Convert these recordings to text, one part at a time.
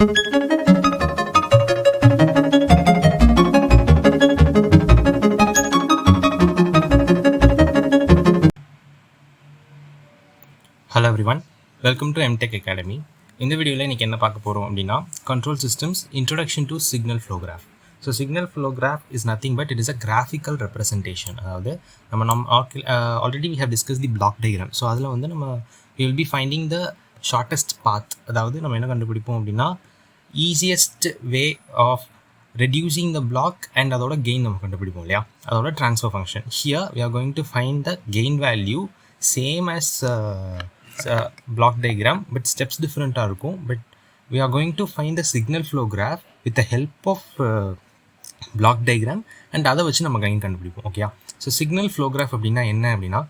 Hello everyone, welcome to M.Tech Academy. இந்த வீடியோவில் இன்றைக்கி என்ன பார்க்க போகிறோம் அப்படின்னா Control Systems Introduction to Signal Flow Graph. So Signal Flow Graph is nothing but it is a graphical representation. அதாவது நம்ம already we have discussed the block diagram. So அதில் வந்து நம்ம we will be finding the shortest path. அதாவது நம்ம என்ன கண்டுபிடிப்போம் அப்படின்னா easiest way of reducing the block and அதோட gain நம்ம கண்டுபிடிப்போம் இல்லையா, அதோட transfer function. Here we are going to find the gain value same as block diagram but steps different இருக்கும். But we are going to find the signal flow graph with the help of block diagram and அதை வச்சு நம்ம gain கண்டுபிடிப்போம். Okay, so signal flow graph அப்படின்னா என்ன அப்படின்னா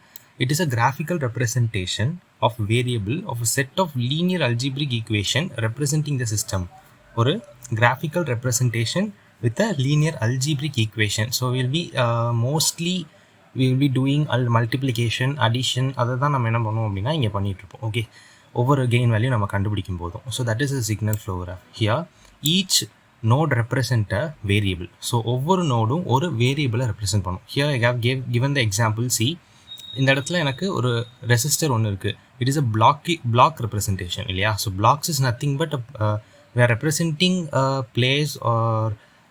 it is a graphical representation of variable of a set of linear algebraic equation representing the system. ஒரு graphical representation with a linear algebraic equation. So we will be mostly we will be doing multiplication, addition, அதை தான் நம்ம என்ன பண்ணுவோம் அப்படின்னா இங்கே பண்ணிகிட்ருப்போம். Okay, ஒவ்வொரு கெயின் வேல்யூ நம்ம கண்டுபிடிக்கும் போதும். So that is a signal flow graph. Here each node represent a variable. So ஒவ்வொரு நோடும் ஒரு வேரியபிளை ரெப்ரசென்ட் பண்ணும். Here I have given the example. See, இந்த இடத்துல எனக்கு ஒரு ரெசிஸ்டர் ஒன்று இருக்குது. It is a block representation இல்லையா. So blocks is nothing but we are representing a place or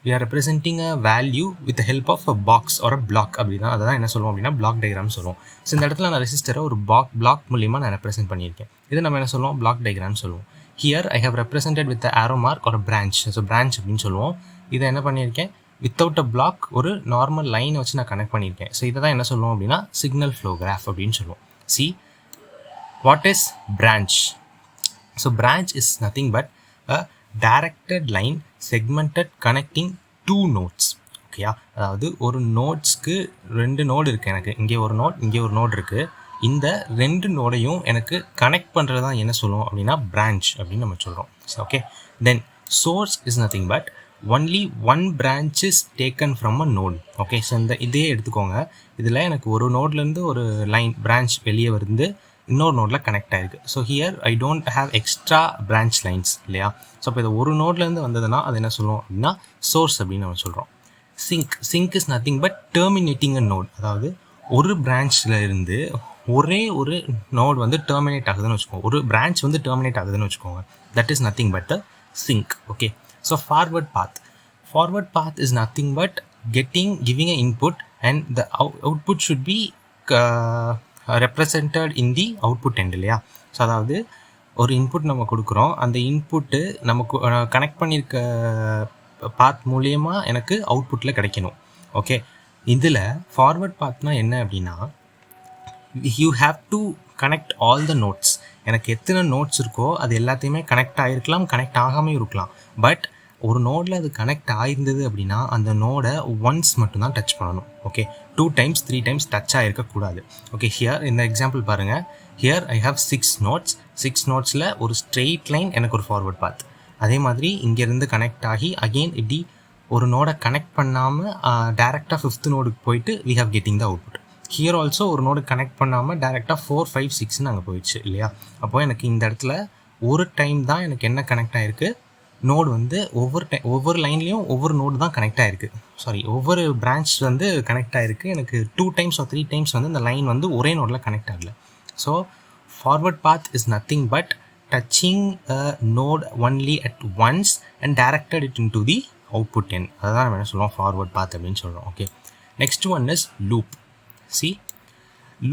we are representing a value with the help of a box or a block. அப்படின்னா அதான் என்ன சொல்லுவோம் அப்படின்னா black diagram சொல்லுவோம். So இந்த இடத்துல நான் ரெசிஸ்டரை ஒரு பிளாக் மூலியமாக நான் ரெப்ரசென்ட் பண்ணியிருக்கேன். இது நம்ம என்ன சொல்லுவோம், பிளாக் டயக்ராம் சொல்லுவோம். Here I have represented with arrow mark ஒரு பிரான்ச். ஸோ பிரான்ச் அப்படின்னு சொல்லுவோம். இதை என்ன பண்ணியிருக்கேன், வித்தவுட் அ பிளாக் ஒரு நார்மல் லைனை வச்சு நான் கனெக்ட் பண்ணியிருக்கேன். ஸோ இதை தான் என்ன சொல்லுவோம் அப்படின்னா சிக்னல் ஃப்ளோ கிராஃப் அப்படின்னு சொல்லுவோம். C, what is branch? So branch is nothing but a directed line segmented connecting two nodes. ஓகேயா, அதாவது ஒரு நோட்ஸ்க்கு ரெண்டு நோடு இருக்குது. எனக்கு இங்கே ஒரு நோட், இங்கே ஒரு நோட் இருக்குது. இந்த ரெண்டு நோடையும் எனக்கு கனெக்ட் பண்ணுறது தான் என்ன சொல்லுவோம் அப்படின்னா பிரான்ச் அப்படின்னு நம்ம சொல்கிறோம். Okay, then source is nothing but only one branch is taken from a node. Okay, so இந்த இதே எடுத்துக்கோங்க. இதில் எனக்கு ஒரு நோட்லேருந்து ஒரு லைன் பிரான்ச் வெளியே வந்து இன்னொரு நோடில் கனெக்ட் ஆகிருக்கு. So here I don't have extra branch lines இல்லையா. ஸோ இப்போ இது ஒரு நோட்லேருந்து வந்ததுன்னா அது என்ன சொல்லுவோம் அப்படின்னா சோர்ஸ் அப்படின்னு நம்ம சொல்கிறோம். Sink is nothing but terminating a node. அதாவது ஒரு பிரான்ச்சில் இருந்து ஒரே ஒரு நோட் வந்து டெர்மினேட் ஆகுதுன்னு வச்சுக்கோங்க, ஒரு பிரான்ச் வந்து டெர்மினேட் ஆகுதுன்னு வச்சுக்கோங்க. That is nothing but the thing. Okay, so forward path is nothing but giving an input and the output should be represented in the output end இல்லையா. ஸோ அதாவது ஒரு இன்புட் நம்ம கொடுக்குறோம், அந்த இன்புட்டு நமக்கு கனெக்ட் பண்ணியிருக்க பாத் மூலியமாக எனக்கு அவுட்புட்டில் கிடைக்கணும். ஓகே, இதில் ஃபார்வர்ட் பாத்னா என்ன அப்படின்னா you have to connect all the notes. எனக்கு எத்தனை நோட்ஸ் இருக்கோ அது எல்லாத்தையுமே கனெக்ட் ஆகிருக்கலாம், கனெக்ட் ஆகாமல் இருக்கலாம். பட் ஒரு நோடில் அது கனெக்ட் ஆகிருந்தது அப்படின்னா அந்த நோடை ஒன்ஸ் மட்டும்தான் டச் பண்ணணும். ஓகே, 2 times 3 times டச் ஆகிருக்கக்கூடாது. ஓகே, ஹியர் இந்த எக்ஸாம்பிள் பாருங்கள். Here I have 6 nodes. 6 nodesல ஒரு ஸ்ட்ரெயிட் லைன் எனக்கு ஒரு ஃபார்வர்ட் பாத். அதே மாதிரி இங்கேருந்து கனெக்ட் ஆகி அகெயின் இப்படி ஒரு நோடை கனெக்ட் பண்ணாமல் டேரெக்டாக 5th நோடுக்கு போயிட்டு we have getting the output. Here also ஒரு நோடு கனெக்ட் பண்ணாமல் டேரெக்டாக 4, 5, 6ன்னு அங்கே போயிடுச்சு இல்லையா. அப்போது எனக்கு இந்த இடத்துல ஒரு டைம் தான் எனக்கு என்ன கனெக்ட் ஆகிருக்கு, நோடு வந்து ஒவ்வொரு லைன்லேயும் ஒவ்வொரு நோடு தான் கனெக்ட் ஆகிருக்கு. ஒவ்வொரு பிரான்ச் வந்து கனெக்ட் ஆகிருக்கு. எனக்கு 2 times or 3 times வந்து இந்த லைன் வந்து ஒரே நோடில் கனெக்ட் ஆகலை. So forward path is nothing but touching a node only at once and directed it into the output end. அதை தான் நம்ம என்ன சொல்லுவோம் ஃபார்வர்ட் பாத் அப்படின்னு சொல்கிறோம். Okay, next one is loop. See,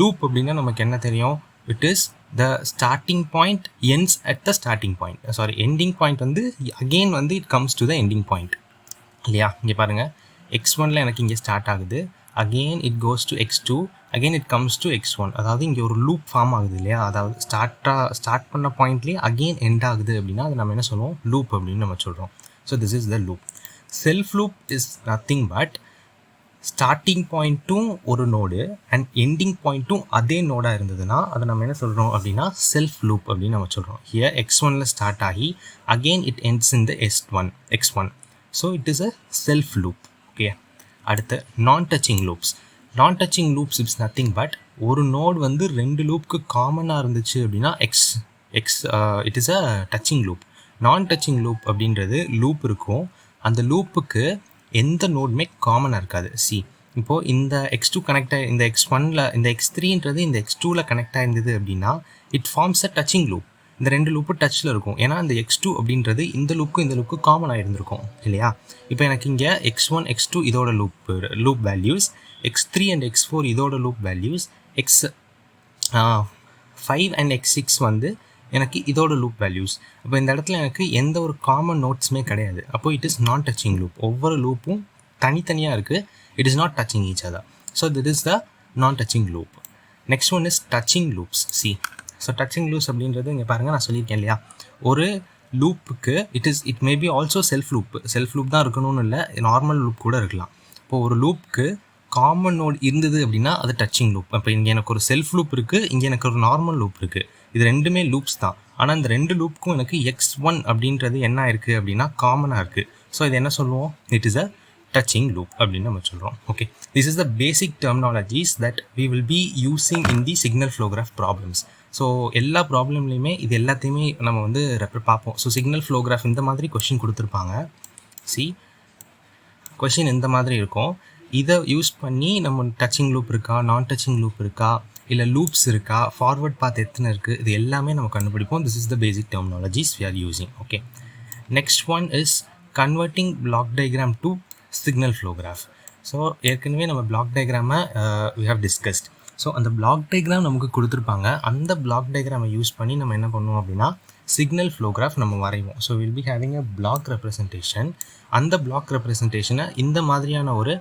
loop அப்படின்னா நமக்கு என்ன தெரியும், it is the starting point ends at the starting point. Ending point வந்து again வந்து it comes to the ending point இல்லையா. இங்கே பாருங்கள், x1ல எனக்கு இங்கே ஸ்டார்ட் ஆகுது, again it goes to x2, again it comes to x1. அதாவது இங்கே ஒரு லூப் ஃபார்ம் ஆகுது இல்லையா. அதாவது ஸ்டார்ட் பண்ண பாயிண்ட்லேயே அகெயின் எண்ட் ஆகுது அப்படின்னா அது நம்ம என்ன சொல்லுவோம், லூப் அப்படின்னு நம்ம சொல்கிறோம். So this is the loop. Self loop is nothing but starting பாயிண்ட்டும் ஒரு நோடு அண்ட் எண்டிங் பாயிண்ட்டும் அதே நோடாக இருந்ததுன்னா அதை நம்ம என்ன சொல்கிறோம் அப்படின்னா செல்ஃப் லூப் அப்படின்னு நம்ம சொல்கிறோம். ஹியர் x1ல ஸ்டார்ட் ஆகி again it ends in the x1. So it is a self loop. Okay, அடுத்து நான் touching loops it's nothing but ஒரு நோடு வந்து 2 லூப்புக்கு காமனாக இருந்துச்சு அப்படின்னா it is a touching loop. நான் டச்சிங் லூப் அப்படின்றது லூப் இருக்கும், அந்த லூப்புக்கு எந்த நோடுமே காமனாக இருக்காது. சி இப்போது இந்த x2 கனெக்ட் இந்த x1ல் இந்த x3ன்றது இந்த x2ல் கனெக்ட் ஆயிருந்தது அப்படின்னா it forms a touching loop. இந்த ரெண்டு லூப்பு டச்சில் இருக்கும், ஏன்னா இந்த x2 அப்படின்றது இந்த லூப்புக்கு காமனாக இருந்திருக்கும் இல்லையா. இப்போ எனக்கு இங்கே x1 x2 இதோட loop values, x3 and x4 இதோட loop values, x5 and x6 வந்து எனக்கு இதோட லூப் வேல்யூஸ். அப்போ இந்த இடத்துல எனக்கு எந்த ஒரு காமன் நோட்ஸுமே கிடையாது. அப்போ it is non touching loop. ஒவ்வொரு லூப்பும் தனித்தனியாக இருக்குது. It is not touching each other. So this is the non touching loop. Next one is touching loops. See so touching loops அப்படின்றது இங்கே பாருங்கள், நான் சொல்லியிருக்கேன் இல்லையா, ஒரு லூப்புக்கு it may be also self loop தான் இருக்கணும்னு இல்லை, நார்மல் லூப் கூட இருக்கலாம். இப்போது ஒரு லூப்புக்கு காமன் நோட் இருந்தது அப்படின்னா அது டச்சிங் லூப். இப்போ இங்கே எனக்கு ஒரு செல்ஃப் லூப் இருக்குது, இங்கே எனக்கு ஒரு நார்மல் லூப் இருக்குது. இது ரெண்டுமே லூப்ஸ் தான், ஆனால் இந்த ரெண்டு லூப்புக்கும் எனக்கு x1 அப்படின்றது என்ன இருக்குது அப்படின்னா காமனாக இருக்குது. ஸோ இது என்ன சொல்லுவோம், it is a touching loop அப்படின்னு நம்ம சொல்கிறோம். Okay, this is the basic terminologies that we will be using in the signal flow graph problems. So எல்லா ப்ராப்ளம்லையுமே இது எல்லாத்தையுமே நம்ம வந்து பார்ப்போம். ஸோ சிக்னல் ஃப்ளோ கிராஃப் இந்த மாதிரி கொஷின் கொடுத்துருப்பாங்க. கொஷின் இந்த மாதிரி இருக்கும். இதை யூஸ் பண்ணி நம்ம டச்சிங் லூப் இருக்கா, நான் டச்சிங் லூப் இருக்கா, இல்லை லூப்ஸ் இருக்கா, ஃபார்வர்ட் பாத் எத்தனை இருக்குது, இது எல்லாமே நம்ம கண்டுபிடிப்போம். This is the basic terminologies we are using. Okay, next one is converting block diagram to signal flow graph. So ஏற்கனவே நம்ம பிளாக் டயக்ராமை வி ஹவ் டிஸ்கஸ்ட். ஸோ அந்த பிளாக் டயக்ராம் நமக்கு கொடுத்துருப்பாங்க. அந்த பிளாக் டயக்ராமை யூஸ் பண்ணி நம்ம என்ன பண்ணுவோம் அப்படின்னா சிக்னல் ஃப்ளோ கிராஃப் நம்ம வரைவோம். So will be having a block representation. அந்த பிளாக் ரெப்ரசன்டேஷனை இந்த மாதிரியான ஒரு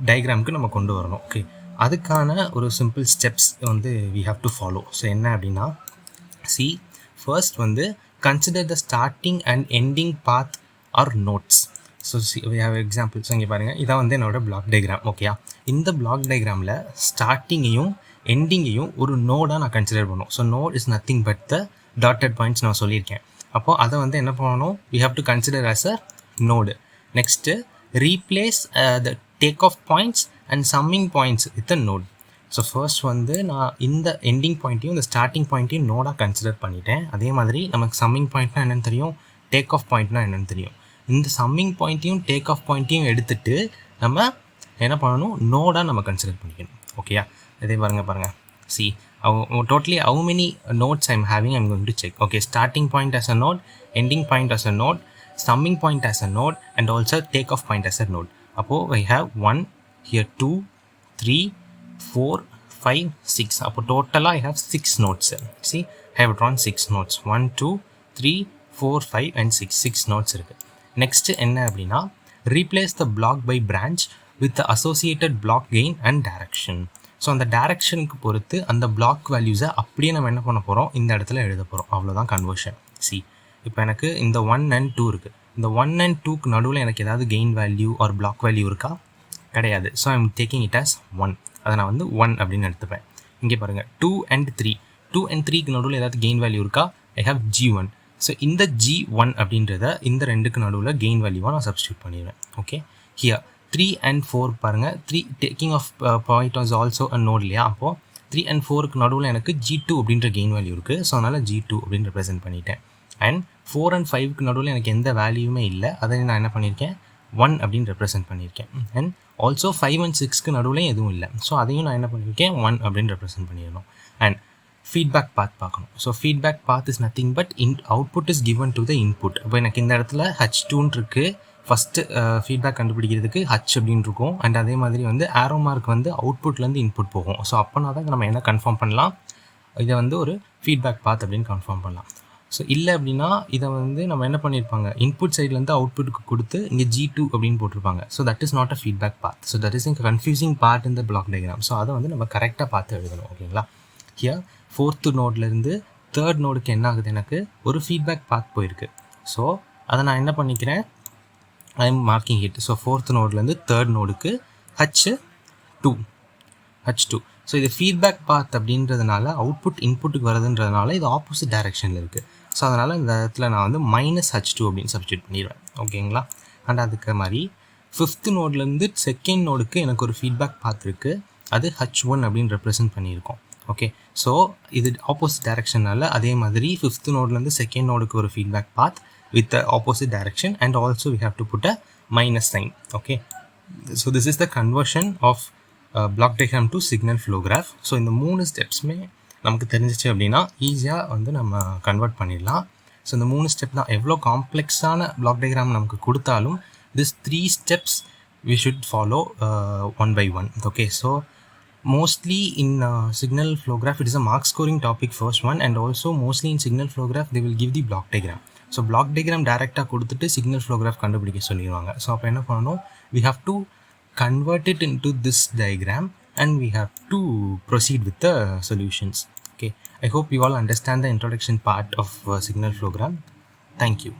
டயக்ராமுக்கு நம்ம கொண்டு வரணும். ஓகே, அதுக்கான ஒரு சிம்பிள் ஸ்டெப்ஸ் வந்து we have to follow. So என்ன அப்படின்னா, ஃபர்ஸ்ட் வந்து consider the starting and ending path or nodes. So we have examples. இங்கே பாருங்கள், இதான் வந்து என்னோட பிளாக் டயக்ராம். ஓகேயா, இந்த பிளாக் டயக்ராமில் ஸ்டார்டிங்கையும் எண்டிங்கையும் ஒரு நோடாக நான் கன்சிடர் பண்ணுவோம். So node is nothing but the dotted points நான் சொல்லியிருக்கேன். அப்போது அதை வந்து என்ன பண்ணணும், we have to consider as a node. Next replace the takeoff points and summing points with a node. So first வந்து நான் இந்த எண்டிங் பாயிண்ட்டையும் இந்த ஸ்டார்டிங் பாயிண்ட்டையும் நோடாக கன்சிடர் பண்ணிட்டேன். அதே மாதிரி நமக்கு சம்மிங் பாயிண்ட்னா என்னென்னு தெரியும், டேக் ஆஃப் பாயிண்ட்னா என்னென்னு தெரியும். இந்த சம்மிங் பாயிண்ட்டையும் டேக் ஆஃப் பாயிண்ட்டையும் எடுத்துகிட்டு நம்ம என்ன பண்ணணும், நோடாக நம்ம கன்சிடர் பண்ணிக்கணும். ஓகேயா, இதே பாருங்கள். Totally how many nodes I'm having, I'm going to check. Okay, starting point as a node, ending point as a node, summing point as a node, and also takeoff point as a node. Appo I have 1 here, 2 3 4 5 6. Appo total I have 6 nodes. See, I have drawn 6 nodes. 1 2 3 4 5 and 6 nodes irukku. Next enna appadina, replace the block by branch with the associated block gain and direction. So அந்த டேரெக்ஷனுக்கு பொறுத்து அந்த black வேல்யூஸை அப்படியே நம்ம என்ன பண்ண போகிறோம், இந்த இடத்துல எழுத போகிறோம். அவ்வளோதான் கன்வர்ஷன். இப்போ எனக்கு இந்த 1 and 2 இருக்குது. இந்த 1 and 2க்கு நடுவில் எனக்கு ஏதாவது gain value or block value இருக்கா, கிடையாது. So I'm taking it as 1. அதை நான் வந்து 1 அப்படின்னு எடுத்துப்பேன். இங்கே பாருங்கள், 2 and 3க்கு நடுவில் ஏதாவது கெயின் வேல்யூ இருக்கா, ஐ ஹவ் G1. ஸோ இந்த G1 அப்படின்றத இந்த ரெண்டுக்கு நடுவில் கெயின் வேல்யூவாக நான் சப்ஸ்டியூட் பண்ணிடுவேன். ஓகே, ஹியர் 3 and 4 பாருங்கள், 3 taking off point was also a node இல்லையா. அப்போது 3 and 4க்கு நடுவில் எனக்கு G2 அப்படின்ற கெயின் வேல்யூ இருக்குது. ஸோ அதனால் G2 அப்படின்னு ரெப்ரசென்ட் பண்ணிட்டேன். அண்ட் 4 and 5க்கு நடுவில் எனக்கு எந்த வேல்யூமே இல்லை, அதை நான் என்ன பண்ணியிருக்கேன், 1 அப்படின்னு ரெப்ரசென்ட் பண்ணியிருக்கேன். அண்ட் ஆல்சோ 5 and 6க்கு நடுவில் எதுவும் இல்லை. ஸோ அதையும் நான் என்ன பண்ணியிருக்கேன், 1 அப்படின்னு ரெப்ரசென்ட் பண்ணிடணும். அண்ட் ஃபீட்பேக் பாத் பார்க்கணும். So feedback path is nothing but output is given to the input. இப்போ எனக்கு இந்த இடத்துல H2 இருக்குது. ஃபஸ்ட்டு ஃபீட்பேக் கண்டுபிடிக்கிறதுக்கு H அப்படின்னு இருக்கும். அண்ட் அதே மாதிரி வந்து ஆரோ மார்க் வந்து அவுட்புட்லேருந்து இன்புட் போகும். ஸோ அப்போனா தான் நம்ம என்ன கன்ஃபார்ம் பண்ணலாம், இதை வந்து ஒரு ஃபீட்பேக் பாத் அப்படின்னு கன்ஃபார்ம் பண்ணலாம். ஸோ இல்லை அப்படின்னா இதை வந்து நம்ம என்ன பண்ணியிருப்பாங்க, இன்புட் சைட்லேருந்து அவுட்புட்டுக்கு கொடுத்து இங்கே G2 அப்படின்னு போட்டிருப்பாங்க. So that is not a feedback path. So that is இங்கே கன்ஃபியூசிங் பார்ட் இந்த பிளாக் டயக்ராம். ஸோ அதை வந்து நம்ம கரெக்டாக பார்த்து எழுதணும். ஓகேங்களா, ஹியர் 4th நோட்லேருந்து 3rd நோடுக்கு என்ன ஆகுது, எனக்கு ஒரு ஃபீட்பேக் பாத் போயிருக்கு. ஸோ அதை நான் என்ன பண்ணிக்கிறேன், I am marking it. So 4th நோட்லேருந்து 3rd நோடுக்கு H2. ஸோ இது ஃபீட்பேக் பாத் அப்படின்றதுனால அவுட்புட் இன்புட்டுக்கு வருதுன்றதுனால இது ஆப்போசிட் டைரெக்ஷனில் இருக்குது. ஸோ அதனால் இந்த இடத்துல நான் வந்து -H2 அப்படின்னு சப்ஸ்டியூட் பண்ணிடுவேன். ஓகேங்களா, அண்ட் அதுக்கு மாதிரி 5th நோட்லேருந்து 2nd நோடுக்கு எனக்கு ஒரு ஃபீட்பேக் பாத் இருக்குது. அது H1 அப்படின்னு ரெப்ரசென்ட் பண்ணியிருக்கோம். ஓகே, ஸோ இது ஆப்போசிட் டைரக்ஷனால் அதே மாதிரி ஃபிஃப்த் நோட்லேருந்து செகண்ட் நோடுக்கு ஒரு feedback path with opposite direction and also we have to put a minus sign. Okay, so this is the conversion of block diagram to signal flow graph. So இந்த 3 ஸ்டெப்ஸுமே நமக்கு தெரிஞ்சிச்சு அப்படின்னா ஈஸியாக வந்து நம்ம கன்வெர்ட் பண்ணிடலாம். ஸோ இந்த 3 ஸ்டெப் தான். எவ்வளோ காம்ப்ளெக்ஸான பிளாக் டயக்ராம் நமக்கு கொடுத்தாலும் this 3 steps we should follow one by one. Okay, so mostly in signal flow graph it is a mark scoring topic, first one, and also mostly in signal flow graph they will give the block diagram. So block diagram directly கொடுத்துட்டு signal flow graph கண்டுபிடிக்க சொல்லிடுவாங்க. So அப்போ என்ன பண்ணணும், we have to convert it into this diagram and we have to proceed with the solutions. Okay, I hope you all understand the introduction part of signal flow graph. Thank you.